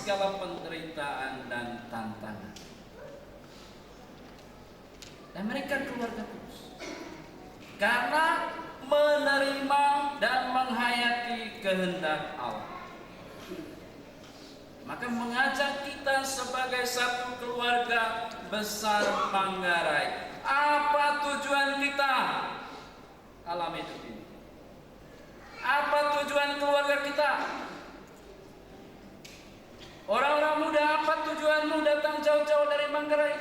segala penderitaan dan tantangan. Dan mereka keluarga kudus karena menerima dan menghayati kehendak Allah. Maka mengajak kita sebagai satu keluarga besar Manggarai. Apa tujuan kita alam hidup ini? Apa tujuan keluarga kita? Orang-orang muda, apa tujuanmu datang jauh-jauh dari Manggarai?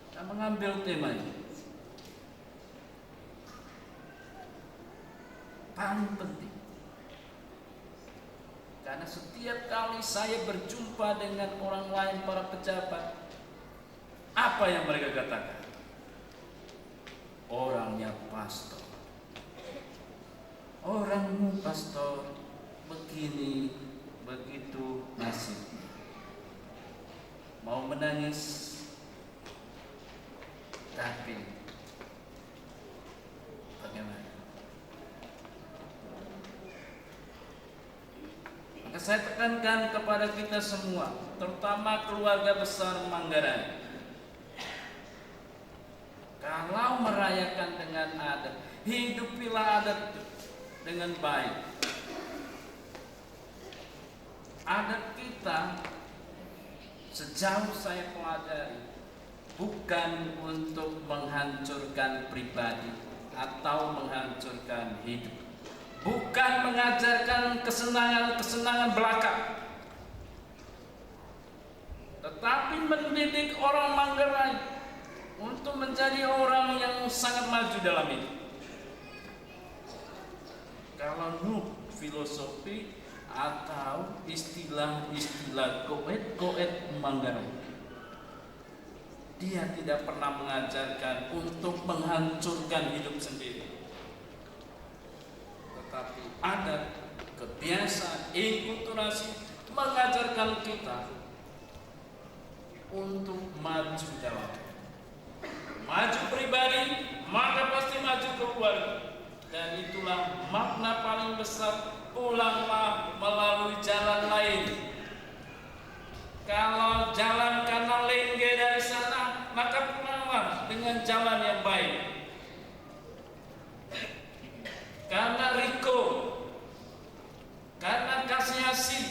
Kita mengambil tema ini. Paling penting. Karena setiap kali saya berjumpa dengan orang lain, para pejabat, apa yang mereka katakan? Orangnya pastor. Orangmu pastor, begini, begitu nasibnya. Mau menangis, tapi bagaimana? Maka saya tekankan kepada kita semua, terutama keluarga besar Manggarai, kalau merayakan dengan adat, hidupilah adat dengan baik. Adat kita, sejauh saya pelajari, bukan untuk menghancurkan pribadi atau menghancurkan hidup, bukan mengajarkan kesenangan-kesenangan belaka, tetapi mendidik orang Manggarai untuk menjadi orang yang sangat maju dalam hidup. Kalau filosofi atau istilah-istilah goet Manggarai, dia tidak pernah mengajarkan untuk menghancurkan hidup sendiri, tetapi adat, kebiasaan, inkulturasi mengajarkan kita untuk maju dalam maju pribadi, maka pasti maju keluarga. Dan itulah makna paling besar, pulanglah melalui jalan lain. Kalau jalan karena lengge dari sana, maka pulanglah dengan jalan yang baik. Karena riko, karena kasih asih,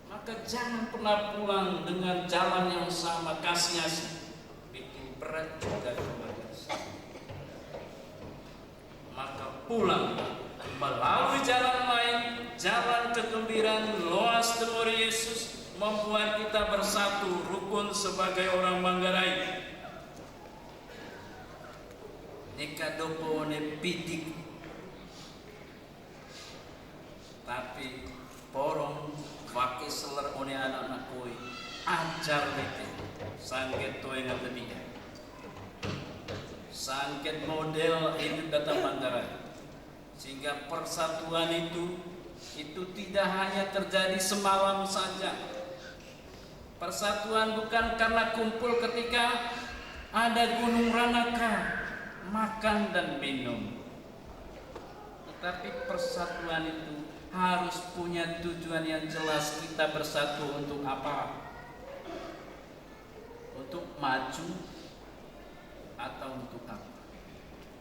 maka jangan pernah pulang dengan jalan yang sama, kasih asih. Bikin berat juga keluarga. Maka pulang melalui jalan lain, jalan kegembiraan Loas Temur Yesus, membuat kita bersatu rukun sebagai orang Manggarai. Nika dopo ne pidik, tapi porong pakai seler one anak-anak koi ajar bete sangket toy ngerti. Sangket model hidup datang Manggarai, sehingga persatuan itu tidak hanya terjadi semalam saja. Persatuan bukan karena kumpul ketika ada gunung Ranaka, makan dan minum, tetapi persatuan itu harus punya tujuan yang jelas. Kita bersatu untuk apa? Untuk maju atau untuk apa?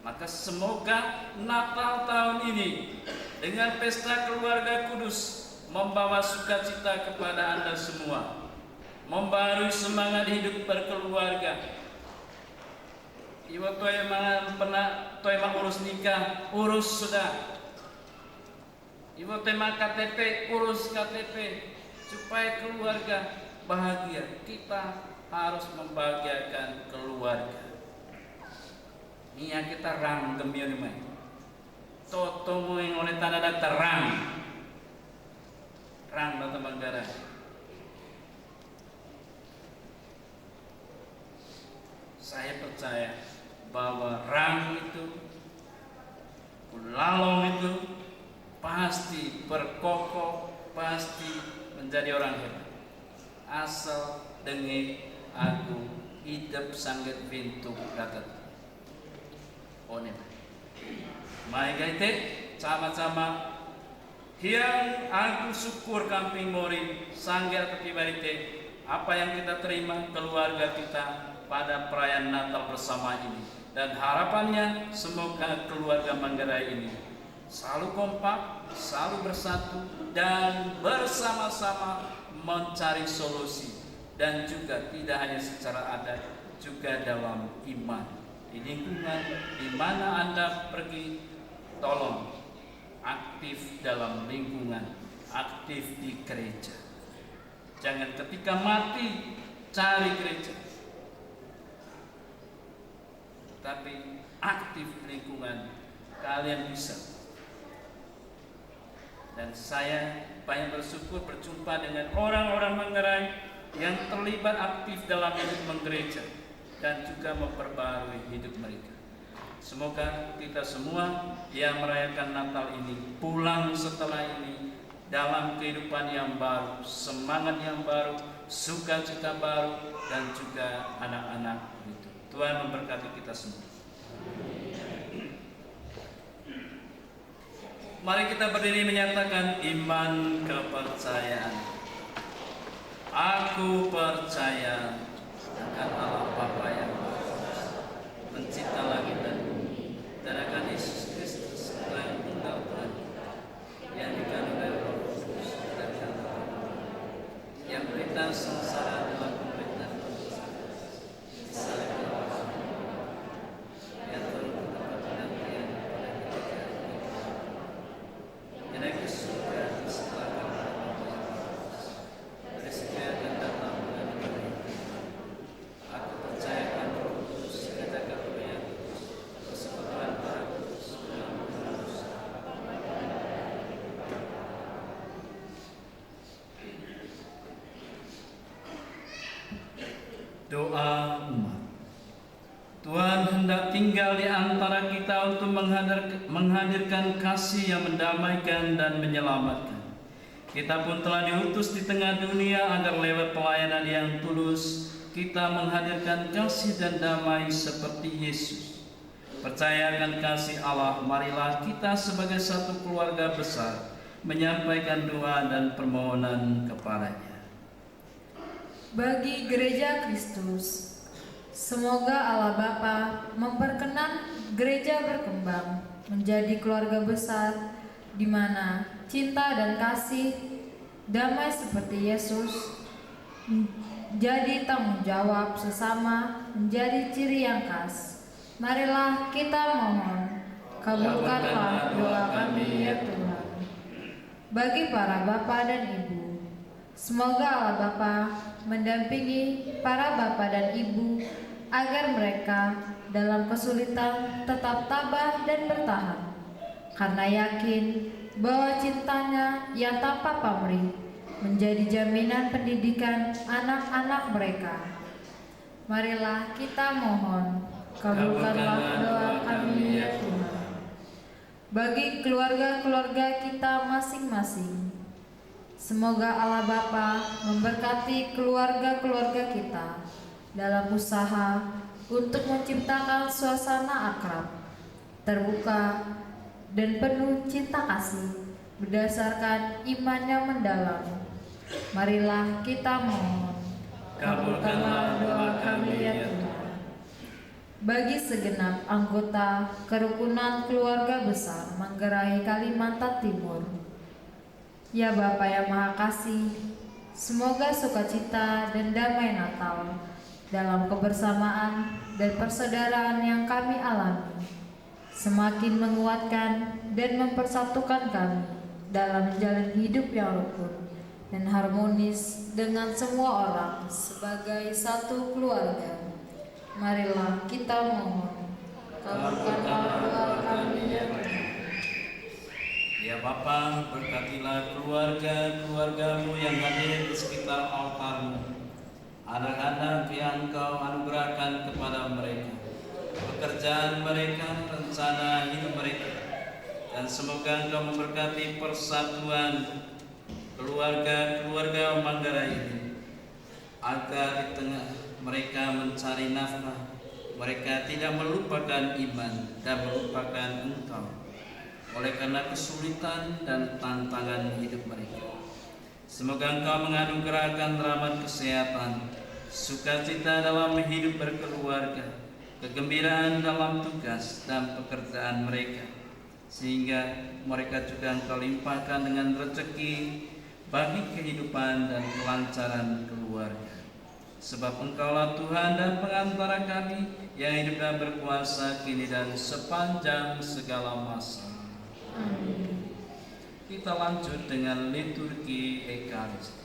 Maka semoga Natal tahun ini dengan pesta keluarga kudus membawa sukacita kepada Anda semua, membarui semangat hidup berkeluarga. Ibu toy emang urus nikah, urus sudah. Ibu tema KTP, urus KTP supaya keluarga bahagia. Kita harus membahagiakan keluarga. Nia kita rang gembira mai. Toto mo yang oleh tanda terang. Rang datang Manggarai. Saya percaya bahwa rang itu, lalong itu pasti berkokoh, pasti menjadi orang hebat. Asal dengi aku hidup sangat pintu datat. Onen. Mai gaite sama-sama Yang aku syukur kami mori sanggar ketibarite apa yang kita terima keluarga kita pada perayaan Natal bersama ini, dan harapannya semoga keluarga Manggarai ini selalu kompak, selalu bersatu dan bersama-sama mencari solusi, dan juga tidak hanya secara adat, juga dalam iman. Di lingkungan di mana Anda pergi, tolong aktif dalam lingkungan, aktif di gereja. Jangan ketika mati cari gereja, tapi aktif di lingkungan kalian bisa. Dan saya banyak bersyukur berjumpa dengan orang-orang Manggarai yang terlibat aktif dalam hidup menggereja dan juga memperbarui hidup mereka. Semoga kita semua yang merayakan Natal ini pulang setelah ini dalam kehidupan yang baru, semangat yang baru, sukacita baru, dan juga anak-anak itu. Tuhan memberkati kita semua. Mari kita berdiri menyatakan iman kepercayaan. Aku percaya akan Allah Bapa yang pencipta langit dan bumi, dan akan Yesus Kristus yang tunggal Tuhan, yang dikandung dari Roh Kudus dan yang berita sengsara dalam pemerintahan yang turun ke tempat penantian pada ketika yang naik ke surga setelah bersedia dan datang dengan pemerintah. Aku percayakan Roh Kudus, katakan yang persekutuan para kudus dalam kudus. Doa umat. Tuhan hendak tinggal di antara kita untuk menghadirkan kasih yang mendamaikan dan menyelamatkan. Kita pun telah diutus di tengah dunia agar lewat pelayanan yang tulus kita menghadirkan kasih dan damai seperti Yesus. Percayakan kasih Allah, marilah kita sebagai satu keluarga besar menyampaikan doa dan permohonan kepadanya. Bagi Gereja Kristus, semoga Allah Bapa memperkenan gereja berkembang menjadi keluarga besar di mana cinta dan kasih, damai seperti Yesus, menjadi tanggung jawab sesama, menjadi ciri yang khas. Marilah kita mohon, kabulkanlah doa kami ya Tuhan. Bagi para bapa dan ibu, semoga Allah Bapa mendampingi para bapa dan ibu agar mereka dalam kesulitan tetap tabah dan bertahan, karena yakin bahwa cintanya yang tanpa pamrih menjadi jaminan pendidikan anak-anak mereka. Marilah kita mohon, kabulkanlah doa kami ya Tuhan. Bagi keluarga-keluarga kita masing-masing, semoga Allah Bapa memberkati keluarga-keluarga kita dalam usaha untuk menciptakan suasana akrab, terbuka, dan penuh cinta kasih berdasarkan iman yang mendalam. Marilah kita mohon, kabulkanlah doa kami ya Tuhan. Bagi segenap anggota kerukunan keluarga besar Manggarai Kalimantan Timur, ya Bapa yang Maha Kasih, semoga sukacita dan damai Natal dalam kebersamaan dan persaudaraan yang kami alami semakin menguatkan dan mempersatukan kami dalam jalan hidup yang rukun dan harmonis dengan semua orang sebagai satu keluarga. Marilah kita mohon, kabulkanlah doa kami ya Tuhan. Ya Bapa, berkatilah keluarga-keluargamu yang hadir di sekitar altarmu, anak-anak yang Engkau anugerahkan kepada mereka, pekerjaan mereka, rencana hidup mereka, dan semoga Engkau memberkati persatuan keluarga-keluarga Manggarai ini, agar di tengah mereka mencari nafkah, mereka tidak melupakan iman dan melupakan Engkau. oleh karena kesulitan dan tantangan hidup mereka. Semoga Engkau menganugerahkan rahmat kesehatan, sukacita dalam hidup berkeluarga, kegembiraan dalam tugas dan pekerjaan mereka, sehingga mereka juga Engkau limpahkan dengan rezeki bagi kehidupan dan kelancaran keluarga. Sebab Engkaulah Tuhan dan pengantara kami yang hidup dan berkuasa kini dan sepanjang segala masa. Amin. Kita lanjut dengan liturgi Ekaristi.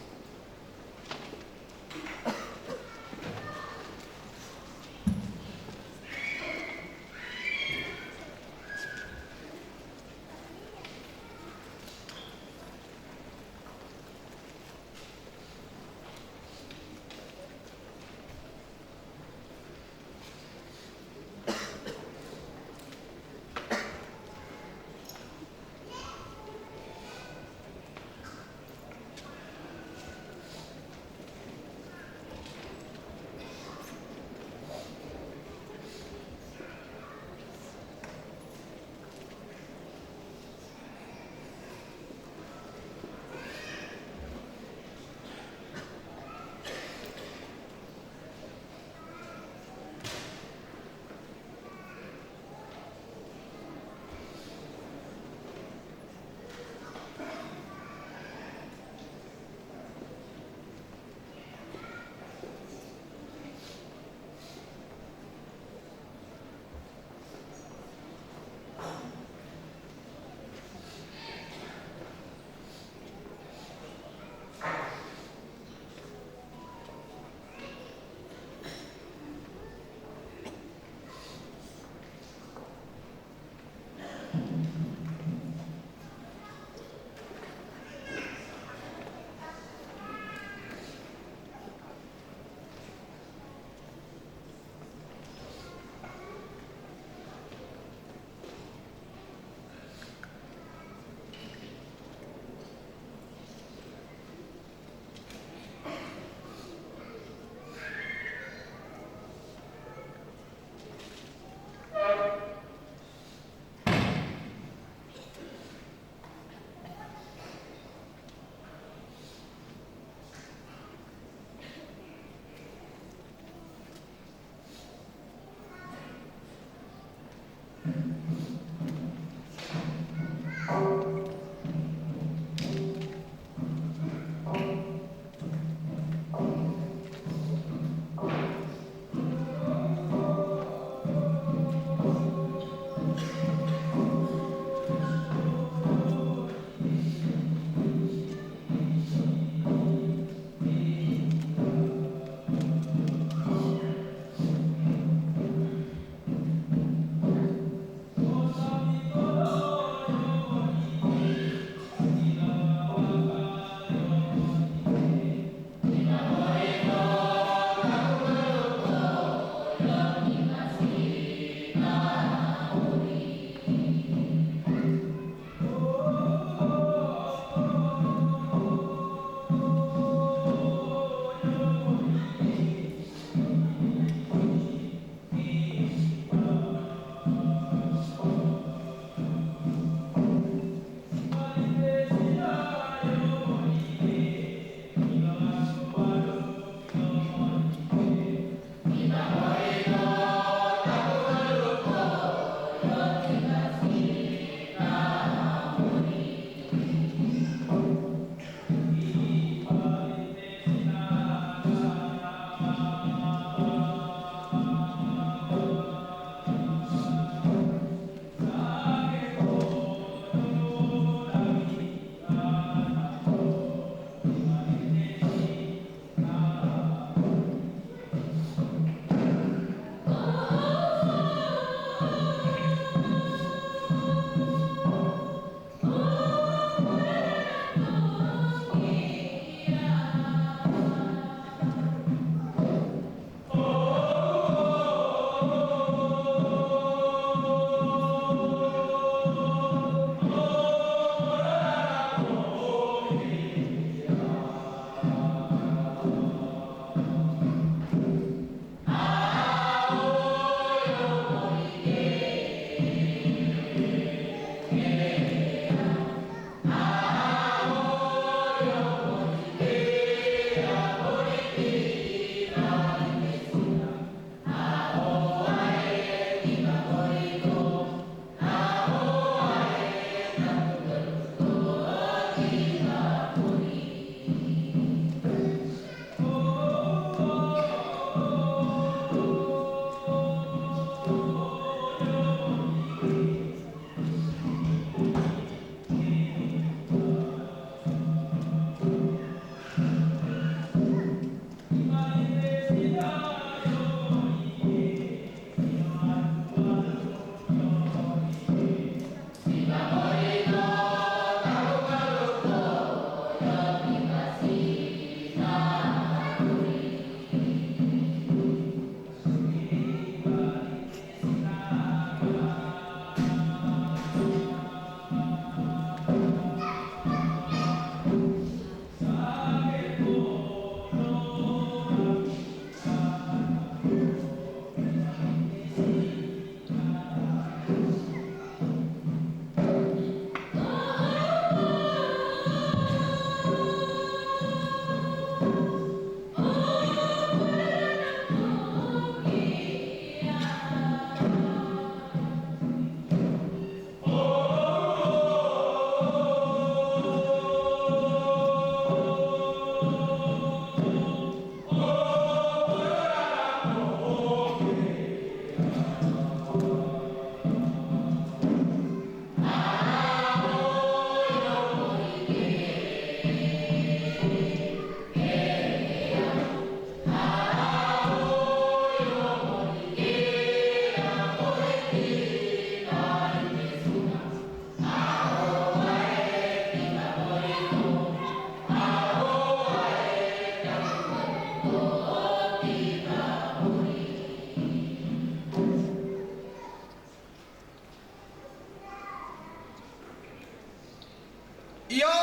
Iyo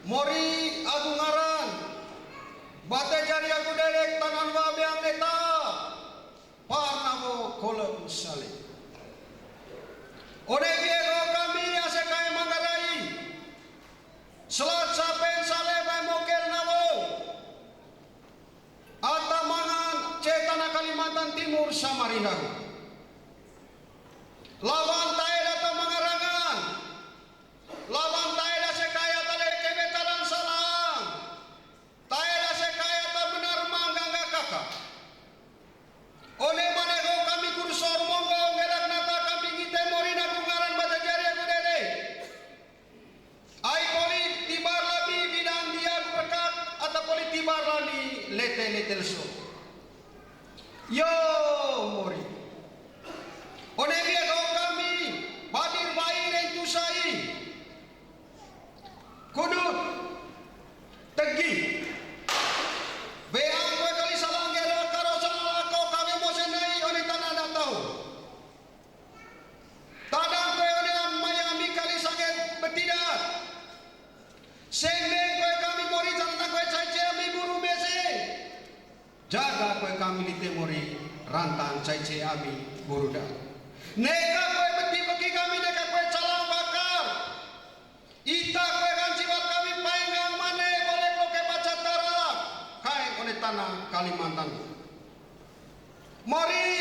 mori aku ngaran bate jari aku derek tangan babe ang neta parnamo kolom sali ode biego kami asekai manggarai selat sapen sale bay mokel namo atamangan cetana Kalimantan Timur Samarinda lawan taeda to mangarangan lawan taeda sekaya tale kebetaran salang taeda sekaya ta benar manggangga kakak oleh manego kami kursor monggo ngelak nata kami ngite morina kungaran bata jari aku dede ai poli tibar labi bidang dia berkat atau poli tibar lani lete so yo mori oleh dia kami badir bayi dan tusai kudut tegi beang kue kali salang gera karo salah kau kami mau senai oleh tanah datau tadang kue oleh Miami kali sangat betidak sendeng kue kami mori jangan kue cace ami buru bese jaga kue kami di temori rantang cace ami buru dah neka kue beti bagi kami neka kue calang bakar ita kue kancibat kami paengang mane boleh loke baca tarak kai oleh tanah Kalimantan mori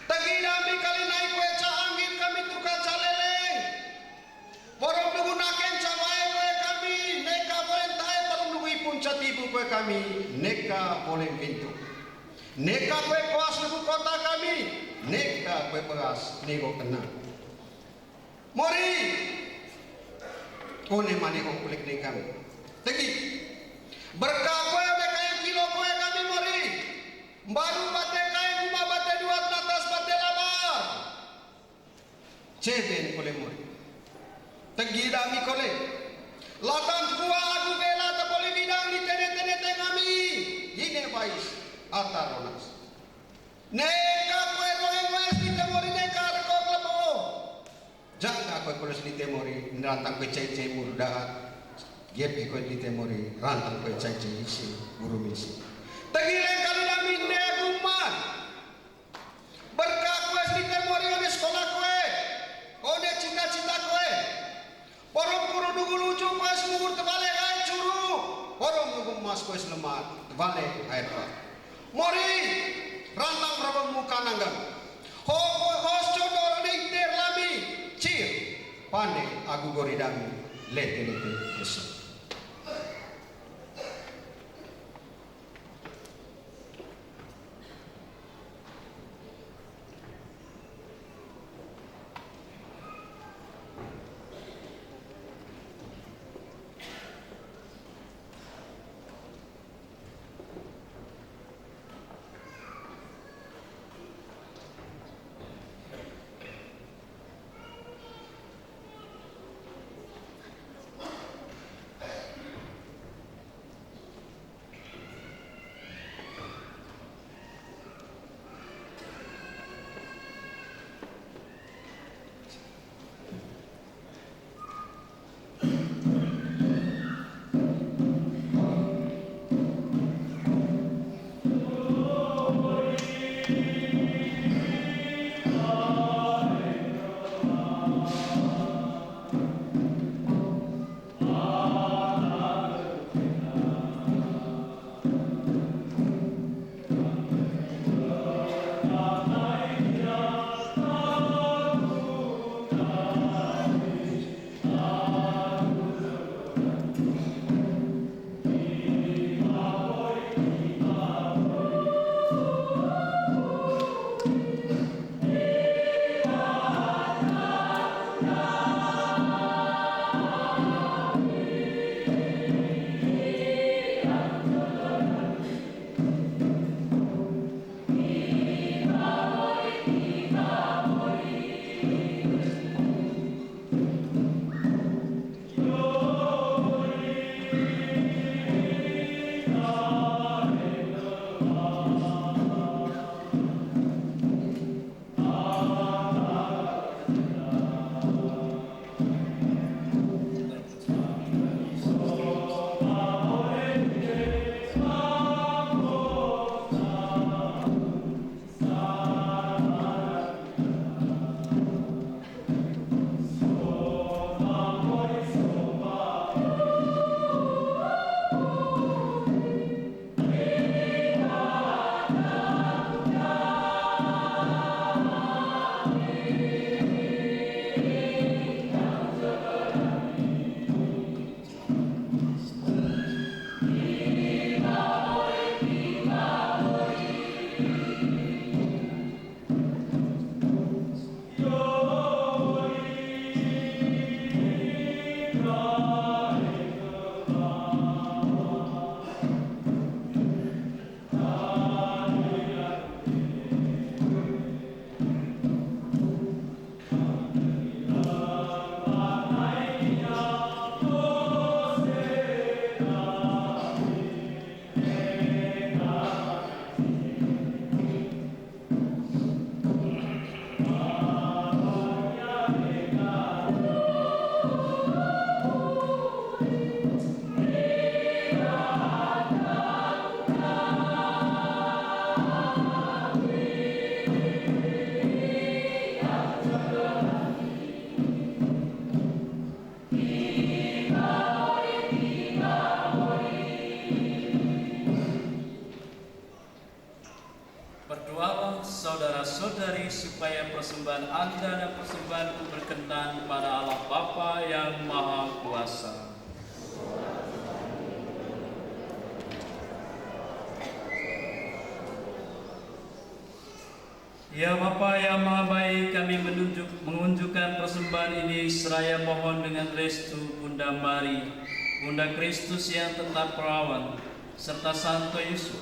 tegi dami kali naik kue caanggit kami tukar caleleng porong nunggu naken cawae kue kami neka boleh tae porong nunggu ipun catibu kue kami neka boleh pintu neka kue kuas nunggu kota kami neka kue beras nego tenang mori kone mane kong kulik nekam tegi berkah kue udah kayak kilo kue kami mori baru bate kayak rumah bate dua atas bate labar ceben kole mori tegi dami kole latan kuah aku bela tak boleh bidang di tene kami ini bais ataronas neka kue roe di temori neka reko klepo jaga kue kulis di temori rantang kue cece murdahat Gepi kue di temori rantang kue cece isi guru misi tegileng kali dami ne rumah berkah kue di temori ode sekolah kue ode cita-cita kue porong guru nunggu lucu kue semugur terbalik air curu porong nunggu emas kue selamat terbalik air pak mori rantang rabang muka nanggang hos condor niktir lami cir pandai aku goridami lete besar Berdoalah saudara-saudari supaya persembahan Anda dan persembahanku berkenan pada Allah Bapa yang Maha Kuasa. Ya Bapa yang Maha Baik, kami menunjukkan persembahan ini seraya mohon dengan restu Bunda Mari, Bunda Kristus yang tetap perawan, serta Santo Yusuf,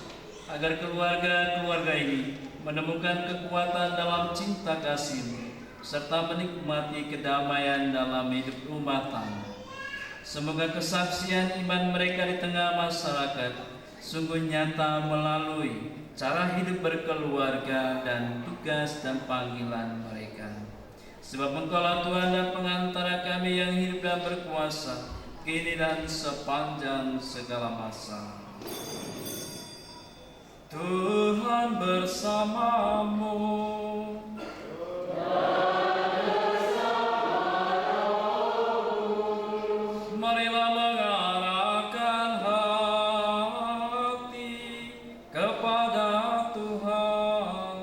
agar keluarga-keluarga ini menemukan kekuatan dalam cinta kasih, serta menikmati kedamaian dalam hidup rumah tangga. Semoga kesaksian iman mereka di tengah masyarakat sungguh nyata melalui cara hidup berkeluarga dan tugas dan panggilan mereka. Sebab Engkaulah Tuhan dan pengantara kami yang hidup dan berkuasa, kini dan sepanjang segala masa. Tuhan bersamamu. Marilah mengarahkan hati kepada Tuhan.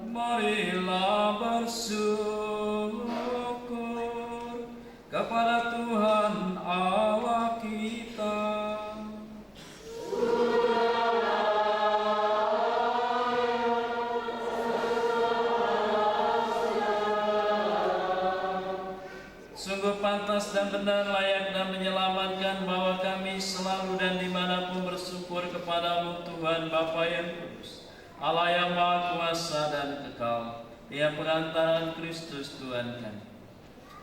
Marilah bersyukur kepada Tuhan Allah kita. Sungguh pantas dan benar, layak dan menyelamatkan bahwa kami selalu dan dimanapun bersyukur kepadamu Tuhan Bapa yang kudus, Allah yang Maha Kuasa dan kekal, Dia pengantaran Kristus Tuhan kami.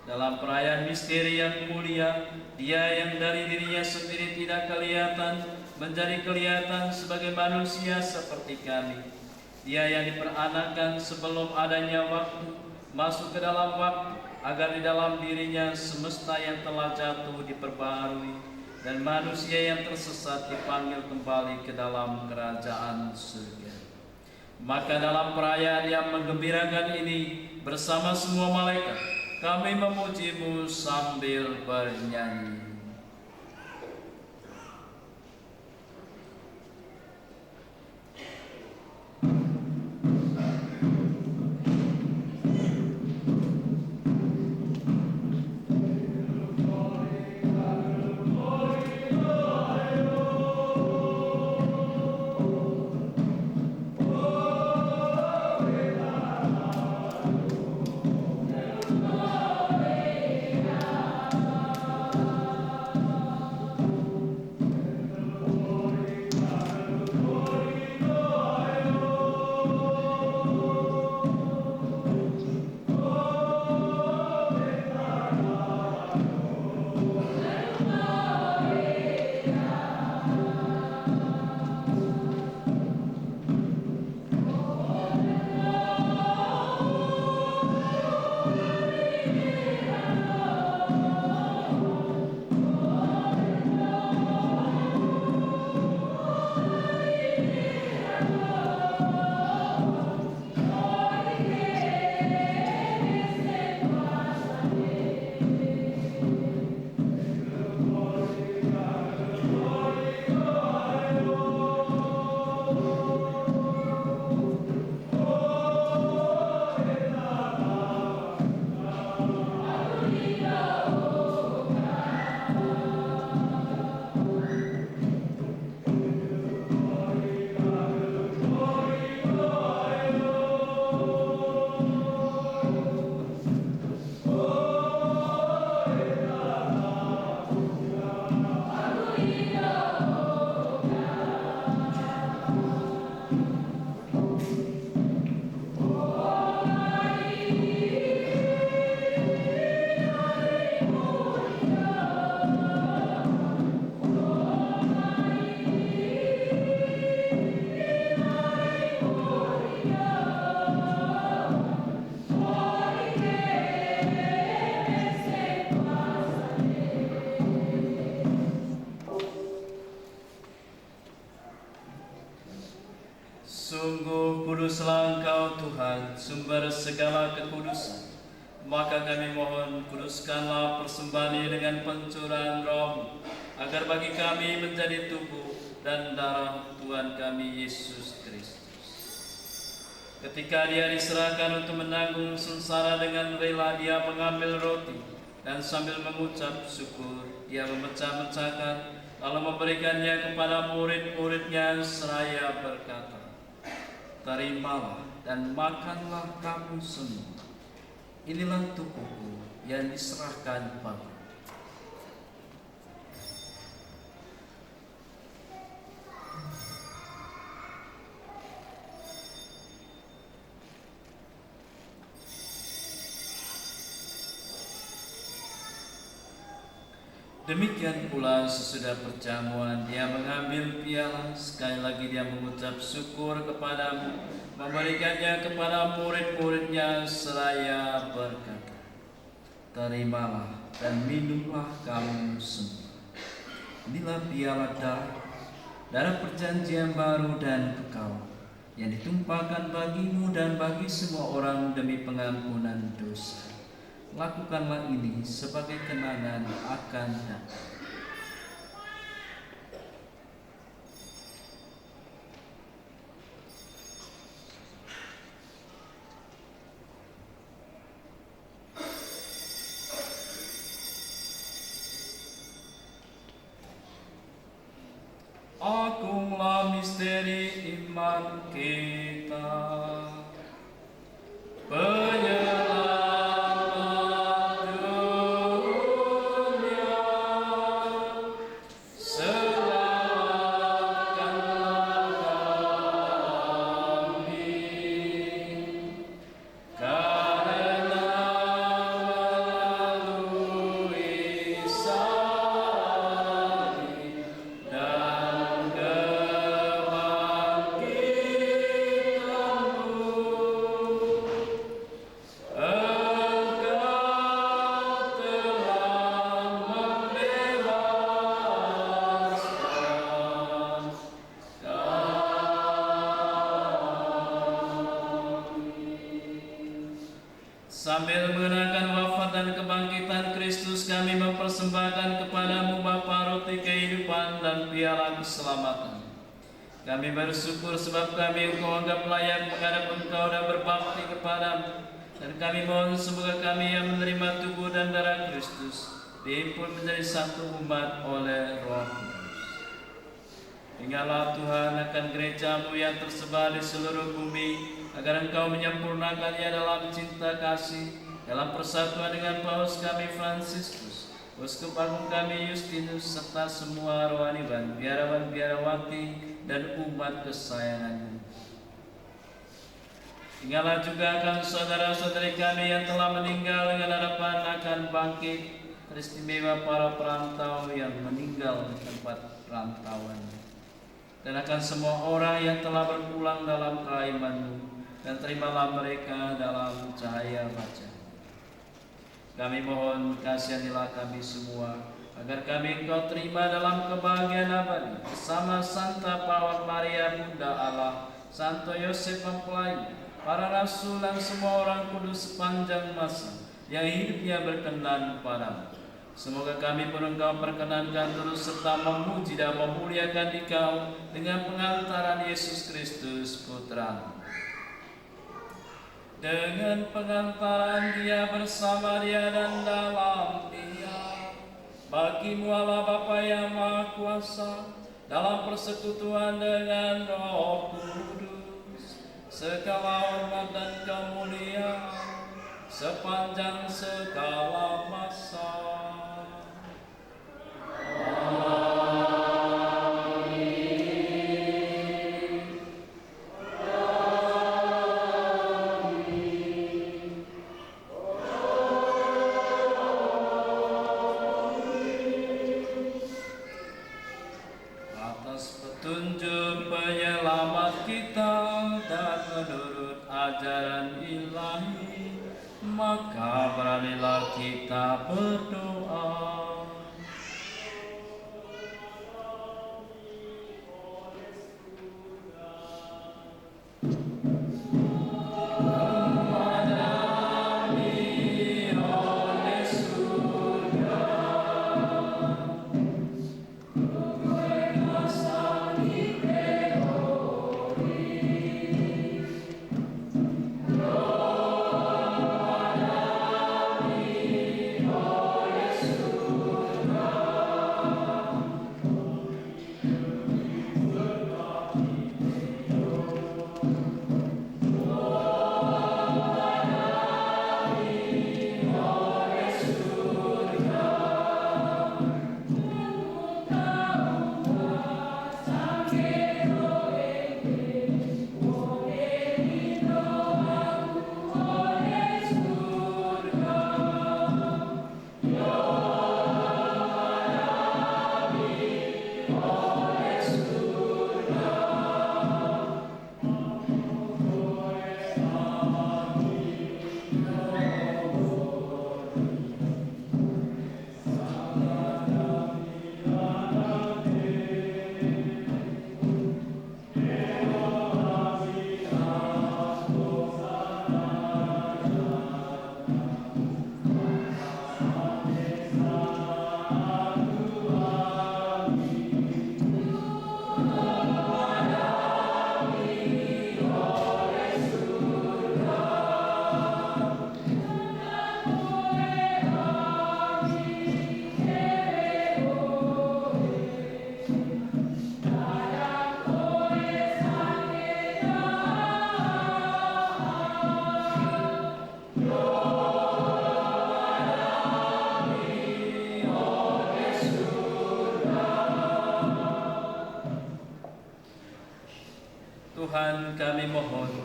Dalam perayaan misteri yang mulia, Dia yang dari dirinya sendiri tidak kelihatan, menjadi kelihatan sebagai manusia seperti kami. Dia yang diperanakan sebelum adanya waktu, masuk ke dalam waktu, agar di dalam dirinya semesta yang telah jatuh diperbaharui, dan manusia yang tersesat dipanggil kembali ke dalam kerajaan surga. Maka dalam perayaan yang menggembirakan ini, bersama semua malaikat, kami memuji-Mu sambil bernyanyi. Sungguh kuduslah Engkau Tuhan, sumber segala kekudusan. Maka kami mohon, kuduskanlah persembahan ini dengan pencurahan Roh, agar bagi kami menjadi tubuh dan darah Tuhan kami Yesus Kristus. Ketika Dia diserahkan untuk menanggung sengsara, dengan rela Dia mengambil roti dan sambil mengucap syukur, Dia memecah-mecahkan, lalu memberikannya kepada murid-muridnya seraya berkata, "Terimalah dan makanlah kamu semua. Inilah tubuhku yang diserahkan bagimu." Demikian pula sesudah perjamuan Dia mengambil piala, sekali lagi Dia mengucap syukur kepadamu, memberikannya kepada murid-muridnya seraya berkata, "Terimalah dan minumlah kamu semua. Inilah piala darah perjanjian baru dan kekal, yang ditumpahkan bagimu dan bagi semua orang demi pengampunan dosa. Lakukanlah ini sebagai kenangan akan aku." Agunglah misteri iman kita. Penyelamat dunia, selamatkanlah kami, karena melalui salib dan sambil mengenangkan wafat dan kebangkitan Kristus, kami mempersembahkan kepadamu Bapa roti kehidupan dan piala keselamatan. Kami bersyukur sebab kami Engkau anggap layak menghadap Engkau dan berbakti kepadamu. Dan kami mohon semoga kami yang menerima tubuh dan darah Kristus dihimpun menjadi satu umat oleh Roh Kudus. Tinggallah Tuhan akan gereja-Mu yang tersebar di seluruh bumi, agar Engkau menyempurnakannya dalam cinta kasih, dalam persatuan dengan Paus kami Fransiskus, Uskup Agung kami Justinus, serta semua rohaniwan, biarawan-biarawati, dan umat kesayangan-Mu. Tinggallah juga akan saudara-saudari kami yang telah meninggal dengan harapan akan bangkit, teristimewa para perantau yang meninggal di tempat perantauan, dan akan semua orang yang telah berpulang dalam kerajaan-Mu, dan terimalah mereka dalam cahaya wajah. Kami mohon, kasihanilah kami semua, agar kami Engkau terima dalam kebahagiaan abadi bersama Santa Paula Maria Bunda Allah, Santo Yosef Mempelai, para rasul dan semua orang kudus sepanjang masa yang hidupnya berkenan padamu. Semoga kami pun Engkau perkenankan terus serta memuji dan memuliakan Dikau dengan pengantaran Yesus Kristus Putra-Mu. Dengan pengantaran Dia, bersama Dia, dan dalam Dia, bagi-Mu Allah Bapa yang Maha Kuasa, dalam persekutuan dengan Roh Kudus, segala hormat dan kemuliaan sepanjang segala masa. Tunjuk penyelamat kita dan menurut ajaran ilahi, maka beranilah kita berdoa.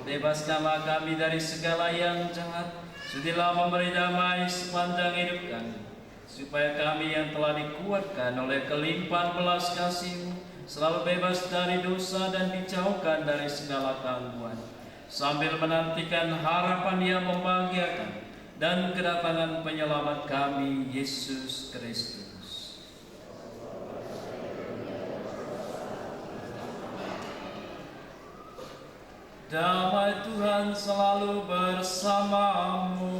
bebaskanlah kami dari segala yang jahat, sudilah memberi damai sepanjang hidup kami, supaya kami yang telah dikuatkan oleh kelimpahan belas kasih-Mu selalu bebas dari dosa dan dijauhkan dari segala gangguan, sambil menantikan harapan yang membahagiakan dan kedatangan penyelamat kami, Yesus Kristus. Damai Tuhan selalu bersamamu.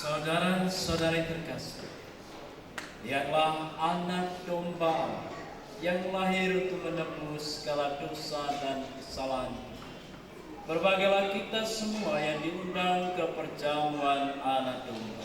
Saudara-saudari terkasih, lihatlah anak domba Allah yang lahir untuk menebus segala dosa dan kesalahan. Berbagailah kita semua yang diundang ke perjamuan anak domba.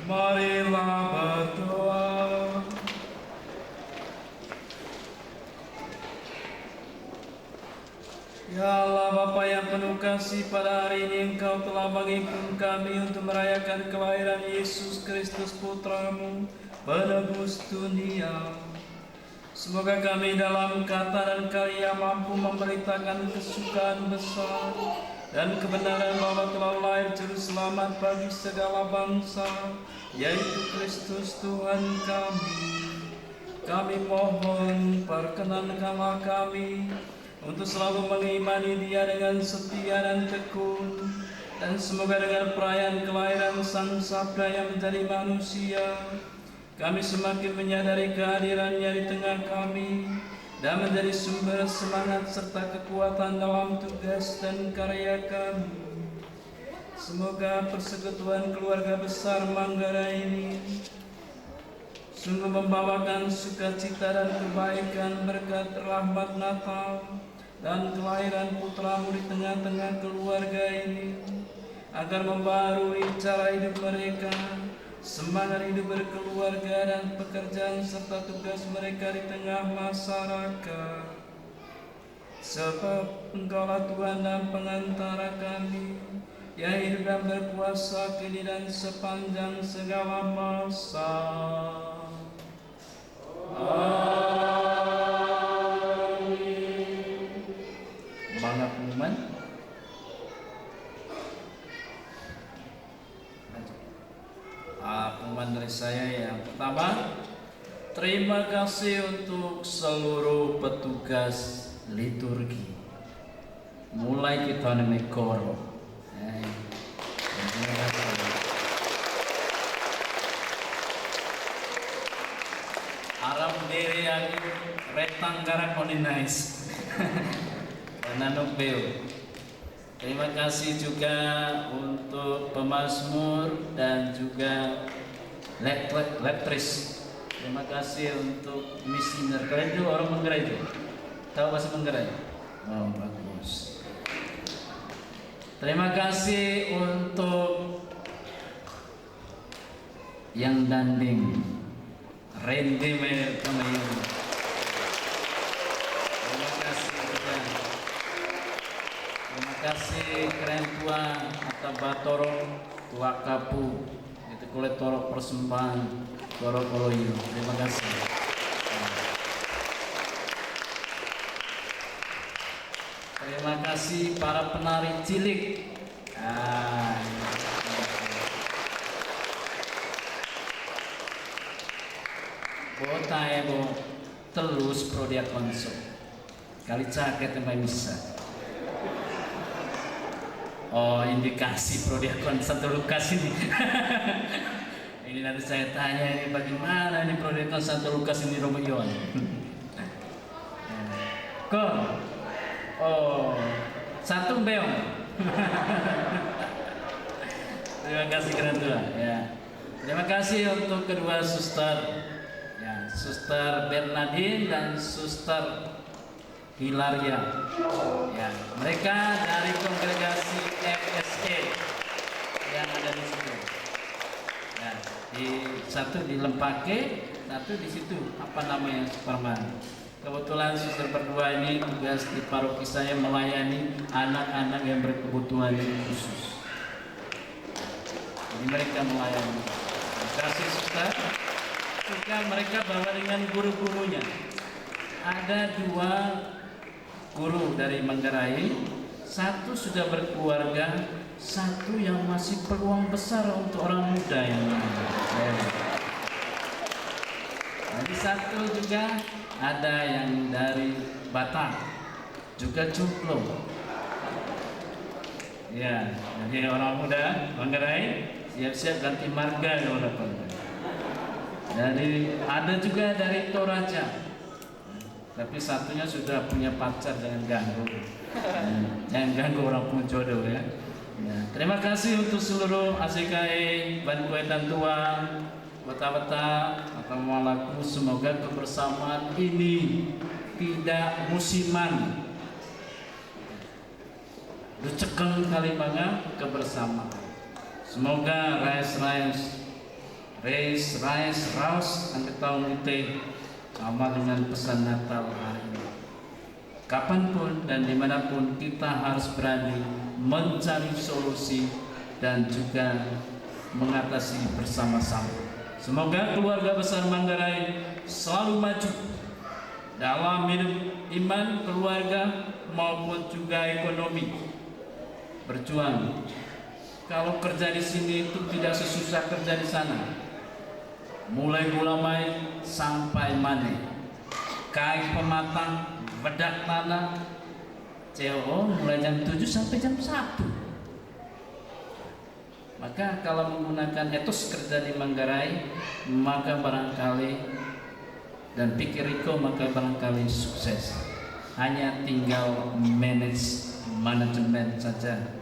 Marilah berdoa. Ya Allah Bapa yang penuh kasih, pada hari ini Engkau telah mengimpun kami untuk merayakan kelahiran Yesus Kristus Putramu, penebus dunia. Semoga kami dalam kata dan karya mampu memberitakan kesukaan besar dan kebenaran bahwa telah lahir juru selamat bagi segala bangsa, yaitu Kristus Tuhan kami. Kami mohon perkenankanlah kami untuk selalu mengimani Dia dengan setia dan tekun, dan semoga dengan perayaan kelahiran Sang Sabda yang menjadi manusia, kami semakin menyadari kehadirannya di tengah kami dan menjadi sumber semangat serta kekuatan dalam tugas dan karya kami. Semoga persekutuan keluarga besar Manggarai ini sungguh membawakan sukacita dan kebaikan berkat rahmat Natal dan kelahiran putramu di tengah-tengah keluarga ini, agar membarui cara hidup mereka, semangat hidup berkeluarga dan pekerjaan serta tugas mereka di tengah masyarakat. Sebab Engkaulah Tuhan dan pengantara kami, yang hidup dan berkuasa kini dan sepanjang segala masa. Amin. Bangga pengumuman. Pengumuman dari saya yang pertama, Terima kasih untuk seluruh petugas liturgi. Mulai kita nih koro. Aram diri aku retang garang nice. Nanuk beo. Terima kasih juga untuk pemazmur dan juga lektris. Terima kasih untuk misioner. Kalian juga orang Manggarai itu? Tahu bahasa Manggarai? Oh, bagus. Terima kasih untuk yang danding Randy Mertomayu. Terima kasih juga. Terima kasih keren tua atau batorong tua kapu itu kulit torok persembahan torok koloyo. Terima kasih. Terima kasih para penari cilik. Botae bo telus prodia konso. Kali caket yang bisa. Oh, indikasi Prodiakon Santo Lukas ini. Ini nanti saya tanya ini bagaimana ini Prodiakon Santo Lukas ini Romayon. Kok? Oh, satu beong. Terima kasih keren tua. Ya. Terima kasih untuk kedua suster, ya, Suster Bernadine dan Suster Hilaria. Ya, mereka dari kongregasi FSE yang ada di situ. Ya, satu di Lempake, satu di situ apa namanya Suparman. Kebetulan suster berdua ini tugas di paroki saya melayani anak-anak yang berkebutuhan khusus. Jadi mereka melayani. Terima kasih suster. Juga mereka bawa dengan guru-gurunya. Ada 2 guru dari Manggarai, satu sudah berkeluarga, satu yang masih peluang besar untuk orang muda yang jadi satu juga ada yang dari Batak, juga Cuklo. Ya, jadi orang muda Manggarai siap-siap ganti marga ya orang. Jadi ada juga dari Toraja. Tapi satunya sudah punya pacar, jangan ganggu. Jangan ganggu orang pun jodoh ya. Terima kasih untuk seluruh ACKE, Bankuai Tantuan, Wata-wata atau Malaku. Semoga kebersamaan ini tidak musiman. Lucekeng Kalimangan kebersamaan. Semoga Race Raus angkat tahun itu sama dengan pesan Natal hari ini. Kapanpun dan dimanapun kita harus berani mencari solusi dan juga mengatasi bersama-sama. Semoga keluarga besar Manggarai selalu maju dalam hidup iman, keluarga maupun juga ekonomi. Berjuang. Kalau kerja di sini itu tidak sesusah kerja di sana. Mulai gulamai sampai mane, kain pematang, bedak tanah, CO mulai jam 7 sampai jam 1. Maka kalau menggunakan etos kerja di Manggarai, maka barangkali dan pikir Riko maka barangkali sukses. Hanya tinggal manajemen saja.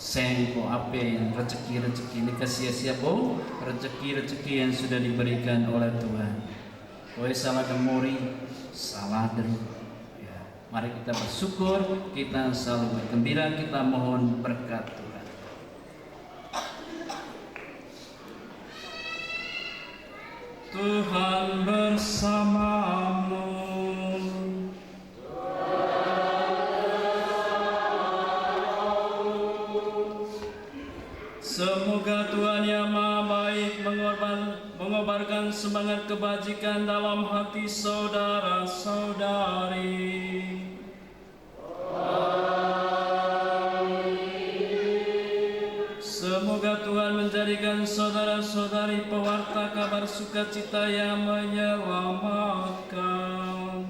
Sengko apa yang rezeki ini kesia-sia bo rezeki yang sudah diberikan oleh Tuhan. Kowe salah demori, salah deru. Ya. Mari kita bersyukur, kita selalu bergembira, kita mohon berkat Tuhan. Tuhan bersamamu. Semoga Tuhan yang Maha Baik mengobarkan semangat kebajikan dalam hati saudara-saudari. Semoga Tuhan Tuhan menjadikan saudara-saudari pewarta kabar sukacita yang menyelamatkan.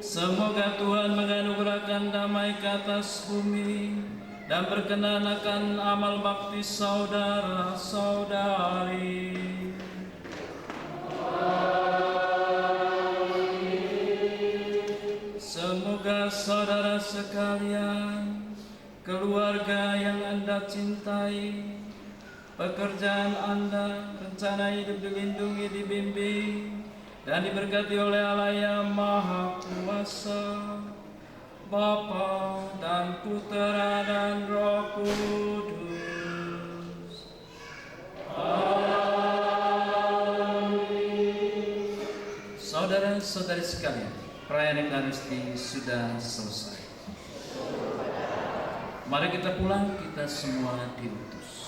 Semoga Tuhan menganugerahkan damai ke atas bumi dan berkenan akan amal bakti saudara-saudari. Semoga saudara sekalian, keluarga yang Anda cintai, pekerjaan Anda, rencana hidup dilindungi, dibimbing, dan diberkati oleh Allah yang Maha Kuasa, Bapa dan Putera dan Roh Kudus. Amin. Saudara-saudari sekalian, perayaan Ekaristi sudah selesai. Mari kita pulang, kita semua diutus.